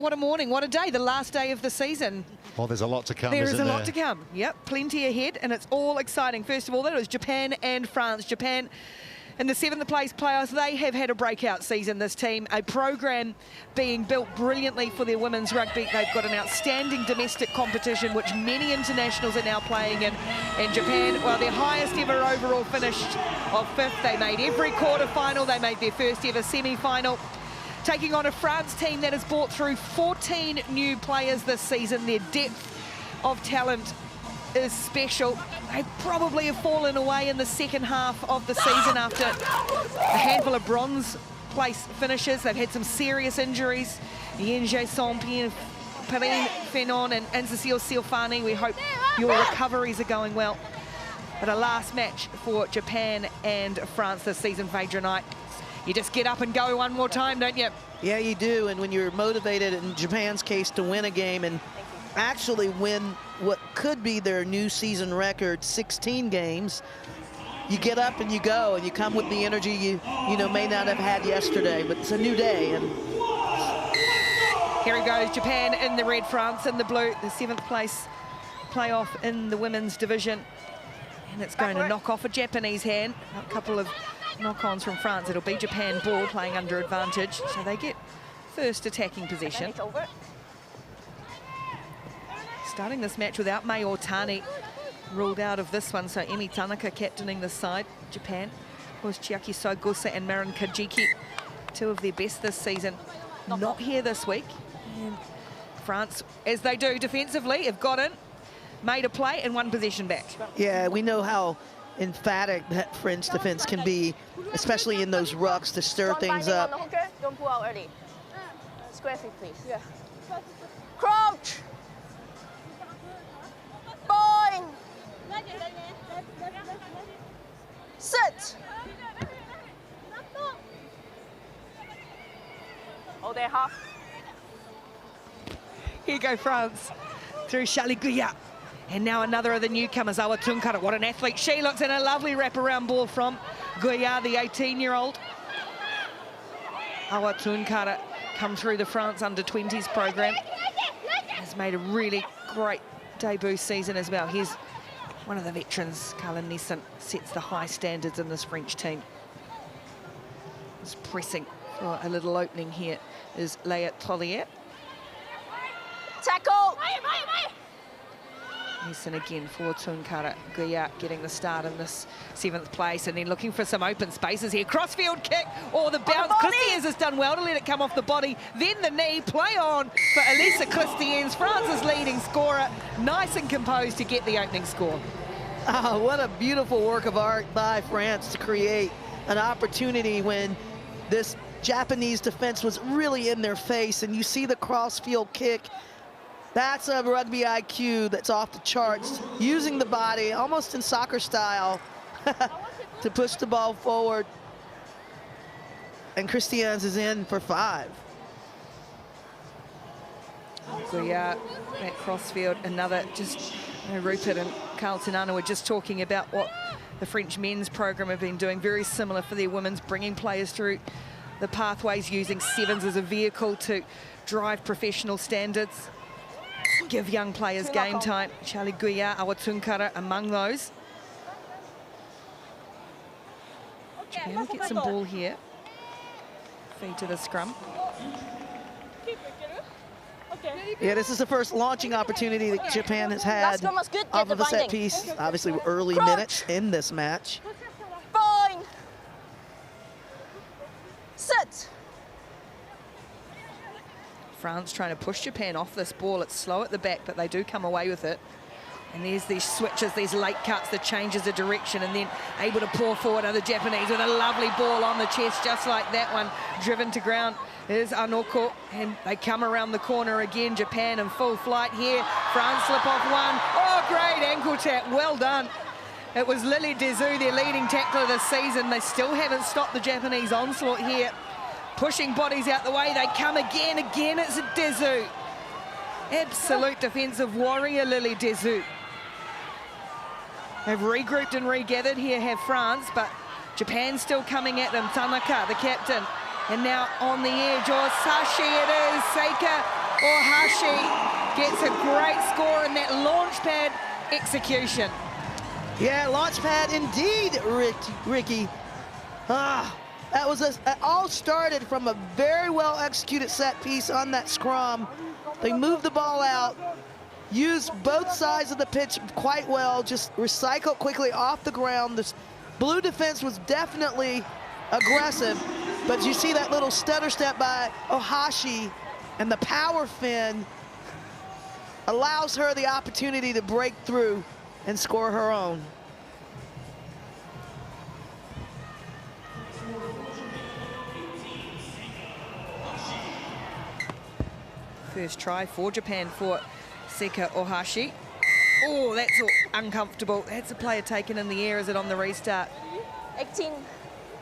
What a morning, what a day, the last day of the season. Well, there's a lot to come, There is isn't a there? lot to come, yep, plenty ahead, and it's all exciting. First of all, that was Japan and France. Japan in the 7th place playoffs, they have had a breakout season, this team. A program being built brilliantly for their women's rugby. They've got an outstanding domestic competition, which many internationals are now playing in. And Japan, well, their highest ever overall finish of 5th. They made every quarter-final, they made their first ever semi-final. Taking on a France team that has brought through 14 new players this season. Their depth of talent is special. They probably have fallen away in the second half of the season after a handful of bronze place finishes. They've had some serious injuries. Hsbc Svns, Perrine Fenon and Cecile Silfani. We hope your recoveries are going well. But a last match for Japan and France this season, Phaedra Knight. You just get up and go one more time, don't you? Yeah, you do. And when you're motivated, in Japan's case, to win a game and actually win what could be their new season record, 16 games, you get up and you go, and you come with the energy you may not have had yesterday, but it's a new day. And here he goes, Japan in the red, France in the blue, the 7th place playoff in the women's division. And it's going to knock off a Japanese hand. A couple of knock-ons from France. It'll be Japan ball playing under advantage, so they get first attacking possession. Starting this match without Mai Otani, ruled out of this one, so Emi Tanaka captaining this side. Japan, of course, Chiaki Sogosa and Marin Kajiki, two of their best this season, not here this week. And France, as they do defensively, have got in, made a play and one possession back. Yeah, we know how emphatic that French defense can be, especially in those rucks to stir things up. Don't pull out early. Square feet, please. Yeah. Crouch. Bind. Sit. Oh, they're half. Here you go, France, through Charlie Guyat. And now another of the newcomers, Awa Tunkara. What an athlete she looks, and a lovely wraparound ball from Guyat, the 18-year-old. Awa Tunkara come through the France under-20s program. Has made a really great debut season as well. Here's one of the veterans, Carlin Nesson, sets the high standards in this French team. Is pressing for a little opening here is Leia Tollier. Tackle. Nesson again for Tunkara. Guyat getting the start in this 7th place, and then looking for some open spaces here. Crossfield kick, or the bounce. Christians has done well to let it come off the body. Then the knee, play on for Elisa Christians, France's leading scorer. Nice and composed to get the opening score. Oh, what a beautiful work of art by France to create an opportunity when this Japanese defense was really in their face, and you see the crossfield kick. That's a rugby IQ that's off the charts, using the body almost in soccer style to push the ball forward. And Christians is in for 5. Guyat, that crossfield, another just, Rupert and Carlton Anna were just talking about what the French men's program have been doing, very similar for their women's, bringing players through the pathways, using sevens as a vehicle to drive professional standards. Give young players game time. Charlie Guyat, Awa Tunkara among those. Japan will get some ball here. Feed to the scrum. Yeah, this is the first launching opportunity that Japan has had off of a set piece. Obviously, early minutes in this match. Bind. Sit. France trying to push Japan off this ball. It's slow at the back, but they do come away with it. And there's these switches, these late cuts, the changes of direction, and then able to pour forward are the Japanese with a lovely ball on the chest, just like that one, driven to ground. There's Anoko, and they come around the corner again. Japan in full flight here. France slip off one. Oh, great ankle tap, well done. It was Lily Dezu, their leading tackler this season. They still haven't stopped the Japanese onslaught here. Pushing bodies out the way, they come again, it's a Dezu. Absolute defensive warrior, Lily Dezu. They've regrouped and regathered here, have France, but Japan still coming at them. Tanaka, the captain, And now on the edge, or Sashi it is, Seika Ohashi gets a great score in that launch pad execution. Yeah, launch pad indeed, Ricky. That was it all started from a very well executed set piece on that scrum. They moved the ball out, used both sides of the pitch quite well, just recycled quickly off the ground. This blue defense was definitely aggressive, but you see that little stutter step by Ohashi, and the power fin allows her the opportunity to break through and score her own. First try for Japan for Hsbc Ohashi. Oh, that's uncomfortable. That's a player taken in the air. Is it on the restart? 18.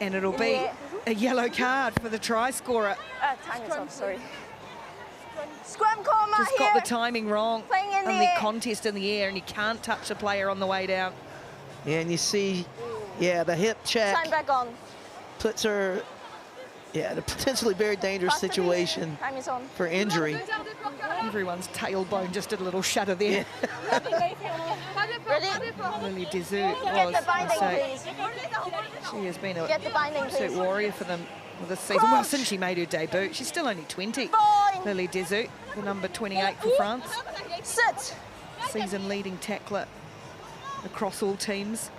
And it'll be a yellow card for the try scorer. Time is up, sorry. Scrum call, Matt, Just got the timing wrong on the air. contest in the air, and you can't touch the player on the way down. Yeah, and you see, yeah, the hip check Time back on. puts her, yeah, in a potentially very dangerous situation Time is on. for injury. Everyone's tailbone just did a little shudder there. Ready? Lily Dessert Get the was, binding, please. she has been an Get the binding, absolute please. warrior for them this season. Well, since she made her debut, she's still only 20. Fine. Lily Dessert, the number 28 for France. Sit. Season leading tackler across all teams.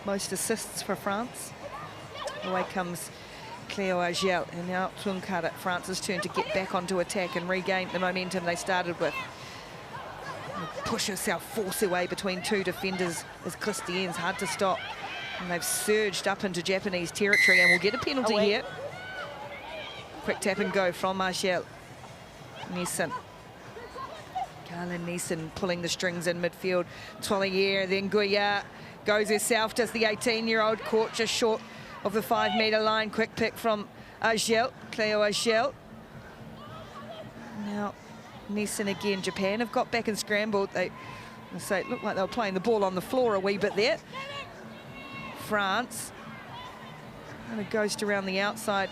Most assists for France. Away comes Cleo Agel, and now Tunkara, France's turn to get back onto attack and regain the momentum they started with. Push herself, force her way between two defenders as Christiane's hard to stop. And they've surged up into Japanese territory and will get a penalty here. Quick tap and go from Agel. Nielsen. Carla Nielsen pulling the strings in midfield. Twalier, then Goya goes herself, does the 18-year-old, caught just short of the 5-metre line. Quick pick from Agel, Cleo Agel. Now, Nielsen again. Japan have got back and scrambled. It looked like they were playing the ball on the floor a wee bit there. France kind of ghost around the outside,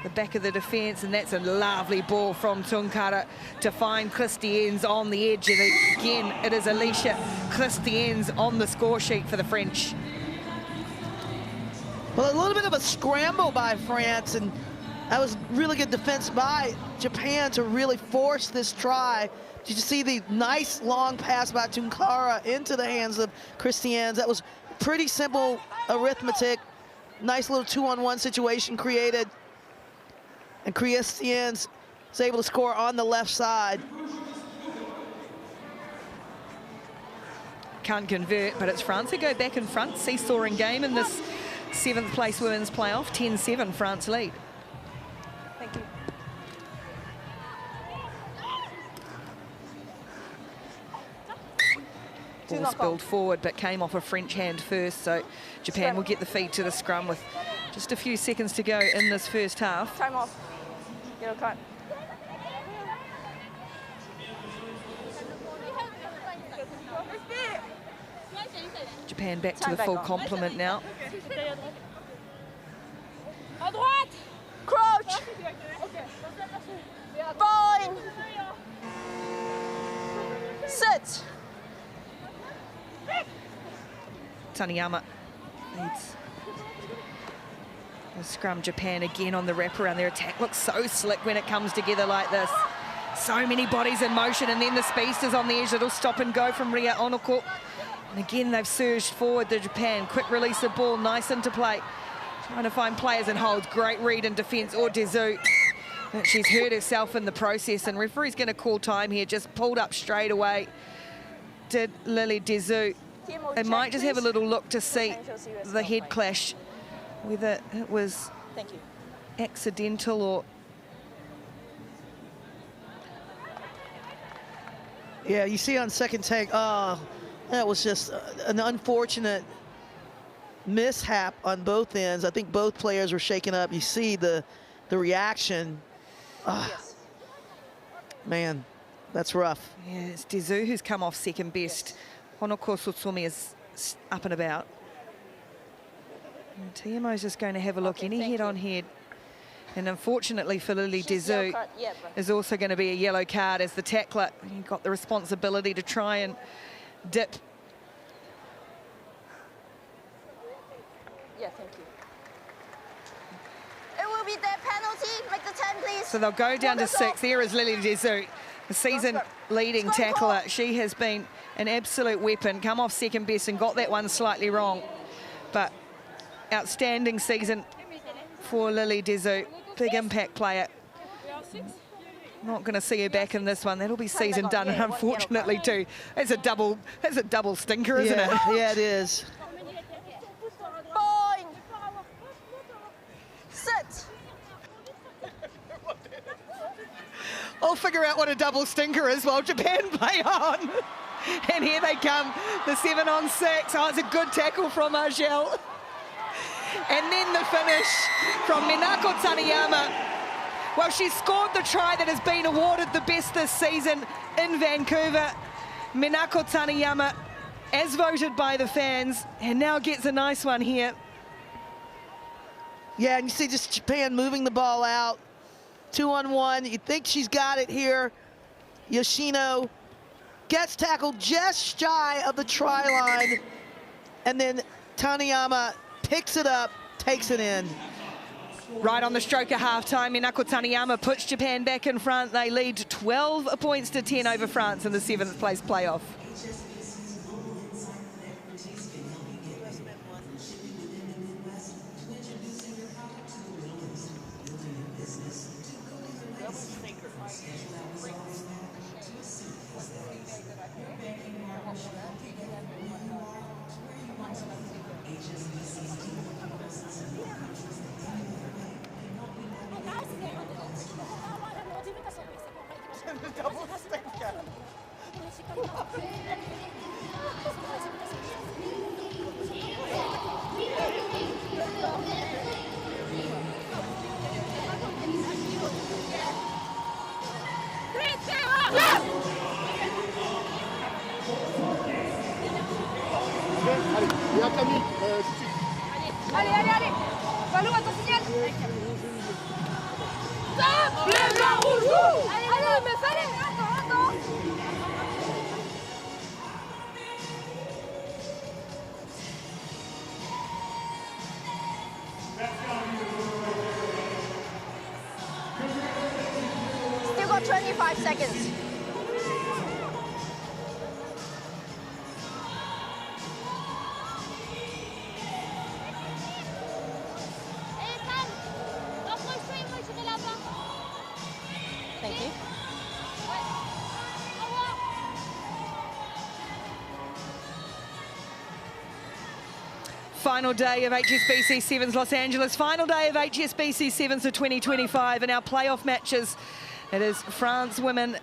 the back of the defence, and that's a lovely ball from Tunkara to find Christiane's on the edge. And again, it is Alicia Christiane's on the score sheet for the French. Well, a little bit of a scramble by France, and that was really good defense by Japan to really force this try. Did you see the nice long pass by Tunkara into the hands of Christiane? That was pretty simple arithmetic. Nice little 2-on-1 situation created. And Christiane is able to score on the left side. Can't convert, but it's France who go back in front. Seesawing game in this 7th place women's playoff. 10-7 France lead. Thank you. Ball spilled forward, but came off a French hand first, so Japan will get the feed to the scrum with just a few seconds to go in this first half. Time off. Yellow card. Japan back to the full complement now. Crouch. Fine. Sit. Taniyama leads the scrum. Japan again on the wraparound. Their attack looks so slick when it comes together like this. So many bodies in motion, and then the speedsters on the edge. It'll stop and go from Ria Onoko. And again, they've surged forward to Japan. Quick release of ball, nice interplay. Trying to find players and holds. Great read in defence, or Dessert. She's hurt herself in the process, and referee's going to call time here. Just pulled up straight away. Did Lily Dessert. They might just have a little look to see the head clash, whether it was accidental or... Yeah, you see on second take, that was just an unfortunate mishap on both ends. I think both players were shaken up. You see the reaction. Man, that's rough. Yeah, it's Dessert who's come off second best. Honoko Sutsumi is up and about. And Tiamo's just going to have a look. Any head-on-head And unfortunately for Lily Desu, is also going to be a yellow card as the tackler. He got the responsibility to try and dip. Yeah, thank you. It will be their penalty. Make the 10, please. So they'll go down to 6. There is Lily Desu, the season-leading tackler. She has been an absolute weapon. Come off second best and got that one slightly wrong. But outstanding season for Lily Desu. Big impact player. Not going to see her back in this one. That'll be season done, and unfortunately too, it's a double stinker, isn't it? Yeah, it is. Boing. Sit. I'll figure out what a double stinker is while Japan play on. And here they come, the 7 on 6. Oh, it's a good tackle from Argel. And then the finish from Minako Taniyama. Well, she scored the try that has been awarded the best this season in Vancouver. Minako Taniyama, as voted by the fans, and now gets a nice one here. Yeah, and you see just Japan moving the ball out. 2-on-1. You think she's got it here. Yoshino gets tackled just shy of the try line. And then Taniyama picks it up, takes it in. Right on the stroke of half-time, Minako Taniyama puts Japan back in front. They lead 12 points to 10 over France in the 7th place playoff. Allez, allez, allez. Valou, à ton signal. Allez, mais fallait. Attends. Still got 25 seconds. Thank you. Final day of HSBC Sevens Los Angeles. Final day of HSBC Sevens of 2025. In our playoff matches, it is France women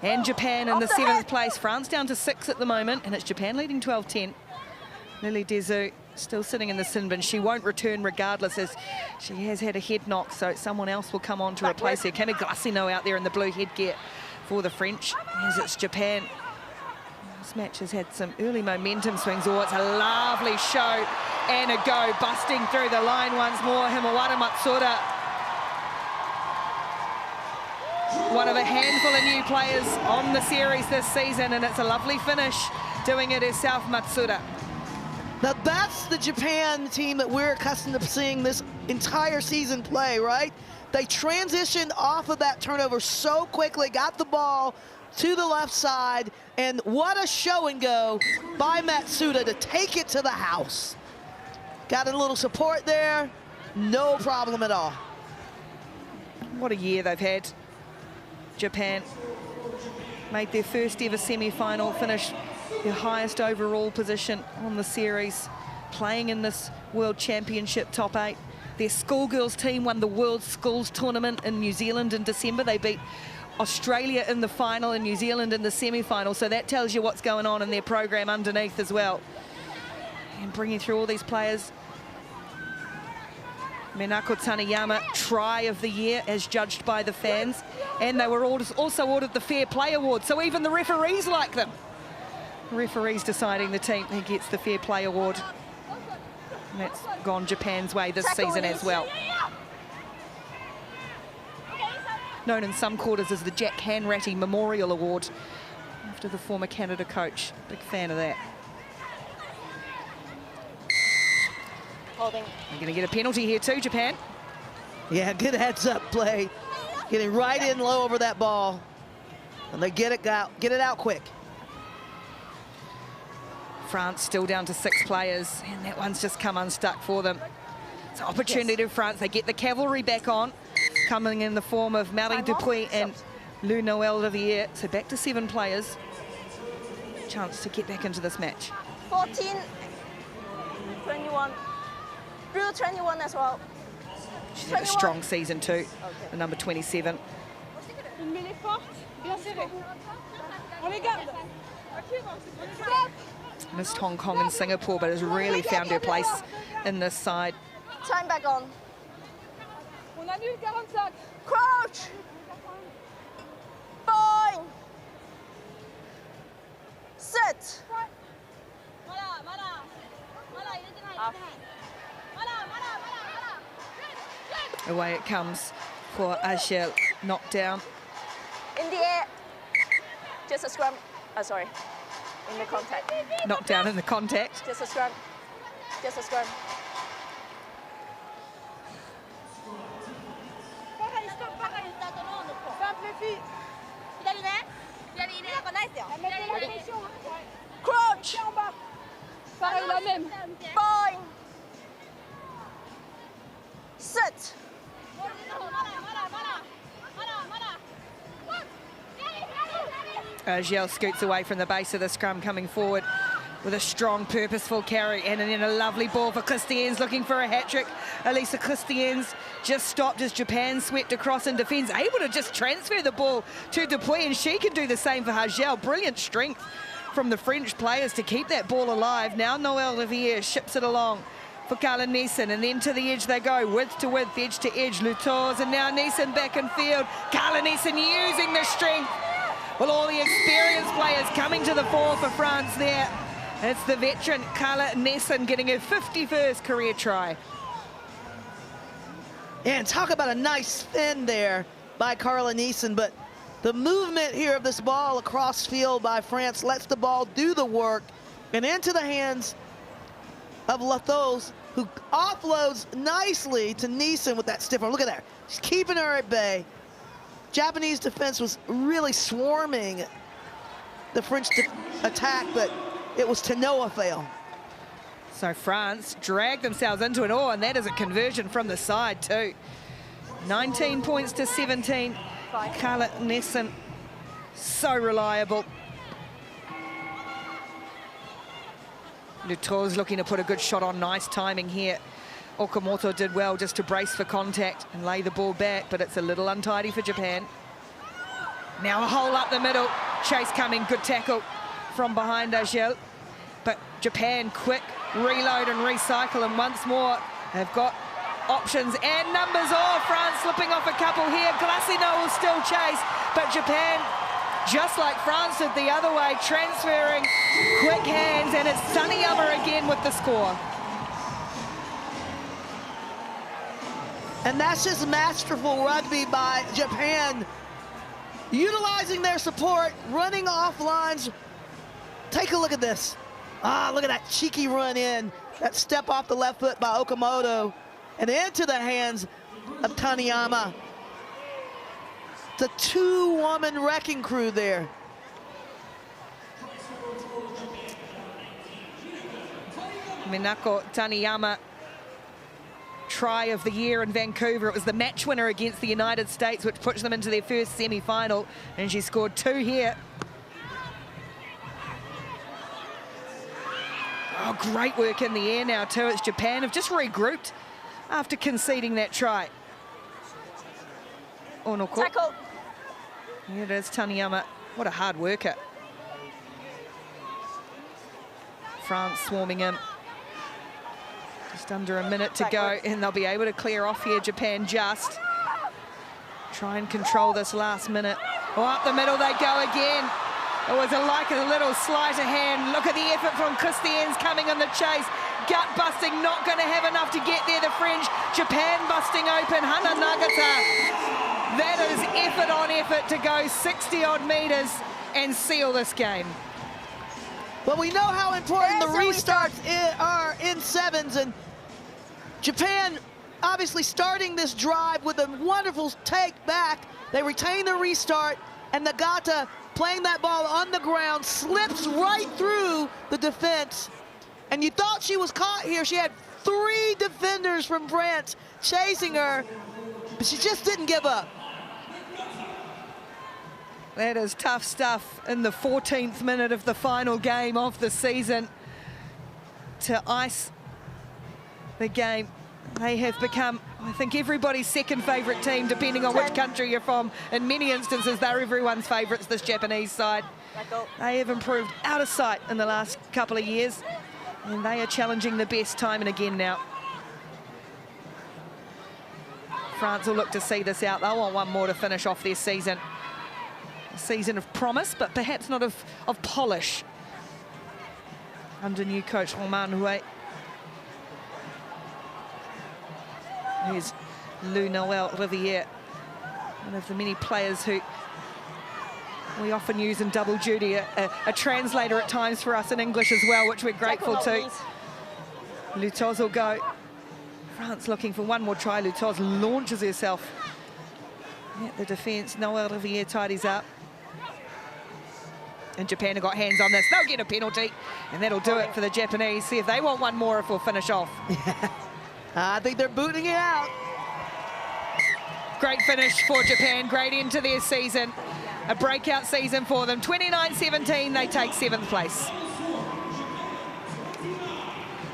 and Japan in the 7th place. France down to 6 at the moment, and it's Japan leading 12-10. Lily Desu still sitting in the sin bin. She won't return regardless, as she has had a head knock, so someone else will come on to replace her. Camille Glassino out there in the blue headgear for the French, as it's Japan. This match has had some early momentum swings. Oh, it's a lovely show and a go, busting through the line once more. Himawara Matsuda, one of a handful of new players on the series this season, and it's a lovely finish doing it herself, Matsuda. Now that's the Japan team that we're accustomed to seeing this entire season play, right? They transitioned off of that turnover so quickly, got the ball to the left side, and what a show and go by Matsuda to take it to the house. Got a little support there, no problem at all. What a year they've had. Japan made their first ever semi-final, finished their highest overall position on the series, playing in this World Championship top 8. Their schoolgirls team won the World Schools Tournament in New Zealand in December. They beat Australia in the final and New Zealand in the semi-final, so that tells you what's going on in their program underneath as well. And bringing through all these players. Minako Taniyama, try of the year as judged by the fans, and they were also awarded the Fair Play Award, so even the referees like them. Referees deciding the team who gets the Fair Play Award. And that's gone Japan's way this season as well. known in some quarters as the Jack Hanratty Memorial Award, after the former Canada coach. Big fan of that. Holding. They're going to get a penalty here too, Japan. Yeah, good heads-up play. Getting right in low over that ball. And they get it out quick. France still down to 6 players, and that one's just come unstuck for them. It's an opportunity to France. They get the cavalry back on, coming in the form of Marie Dupuis and Lou Noel Riviere. So back to 7 players. Chance to get back into this match. 14, 21. Blue 21 as well. She's had a strong season too, Okay. the number 27. Missed Hong Kong and Singapore, but has really found her place in this side. Time back on. Crouch. Boing. Sit. Off. Away it comes for Agel, knocked down. In the air. Just a scrum. Sorry. In the contact. Knocked down in the contact. Just a scrum. Just a scrum. Crouch. Boing. Sit. Agel scoots away from the base of the scrum, coming forward with a strong, purposeful carry, and then a lovely ball for Christians, looking for a hat-trick. Elisa Christians just stopped as Japan swept across in defence, able to just transfer the ball to Dupuis, and she can do the same for Agel. Brilliant strength from the French players to keep that ball alive. Now Noel Riviere ships it along for Carla Neeson, and then to the edge they go, width to width, edge to edge. Lutours, and now Neeson back in field. Carla Neeson using the strength. Well, all the experienced players coming to the fore for France there. It's the veteran Carla Neeson getting her 51st career try. And talk about a nice spin there by Carla Neeson, but the movement here of this ball across field by France lets the ball do the work and into the hands of Lutours, who offloads nicely to Neeson with that stiff arm. Look at that. She's keeping her at bay. Japanese defense was really swarming the French attack, but it was to no avail. So France dragged themselves into it all, and that is a conversion from the side too. 19 points to 17. Carla Neeson, so reliable. Lutours looking to put a good shot on. Nice timing here. Okamoto did well just to brace for contact and lay the ball back, but it's a little untidy for Japan. Now a hole up the middle. Chase coming, good tackle from behind Agel. But Japan quick reload and recycle, and once more they've got options and numbers. Oh, France slipping off a couple here. Glassino will still chase, but Japan, just like France did the other way, transferring quick hands, and it's Taniyama again with the score. And that's just masterful rugby by Japan, utilizing their support, running off lines. Take a look at this. Ah, look at that cheeky run in, that step off the left foot by Okamoto, and into the hands of Taniyama. The 2-woman wrecking crew there. Minako Taniyama, try of the year in Vancouver. It was the match winner against the United States, which puts them into their first semi-final, and she scored 2 here. Oh, great work in the air now too. It's Japan have just regrouped after conceding that try. Onoko. Tackle. Here it is, Taniyama. What a hard worker. France swarming in. Just under a minute to go, and they'll be able to clear off here. Japan just try and control this last minute. Oh, up the middle they go again. It was like a little sleight of hand. Look at the effort from Christians coming on the chase. Gut busting, not going to have enough to get there, the French. Japan busting open. Hana Nagata That is effort on effort to go 60-odd metres and seal this game. Well, we know how important the restarts are in sevens, and Japan obviously starting this drive with a wonderful take back. They retain the restart, and Nagata playing that ball on the ground slips right through the defense. And you thought she was caught here. She had 3 defenders from France chasing her, but she just didn't give up. That is tough stuff in the 14th minute of the final game of the season to ice the game. They have become, I think, everybody's second favourite team, depending on which country you're from. In many instances, they're everyone's favourites, this Japanese side. They have improved out of sight in the last couple of years, and they are challenging the best time and again now. France will look to see this out. They'll want one more to finish off their season. A season of promise, but perhaps not of polish. Under new coach Romain Rouet. Here's Lou Noel Riviere, one of the many players who we often use in double duty, a translator at times for us in English as well, which we're grateful to. Lutoz will go. France looking for one more try. Lutoz launches herself at the defence. Noel Riviere tidies up. And Japan have got hands on this. They'll get a penalty, and that'll do it for the Japanese. See if they want one more if we'll finish off. I think they're booting it out. Great finish for Japan, great end to their season. A breakout season for them. 29-17, they take 7th place.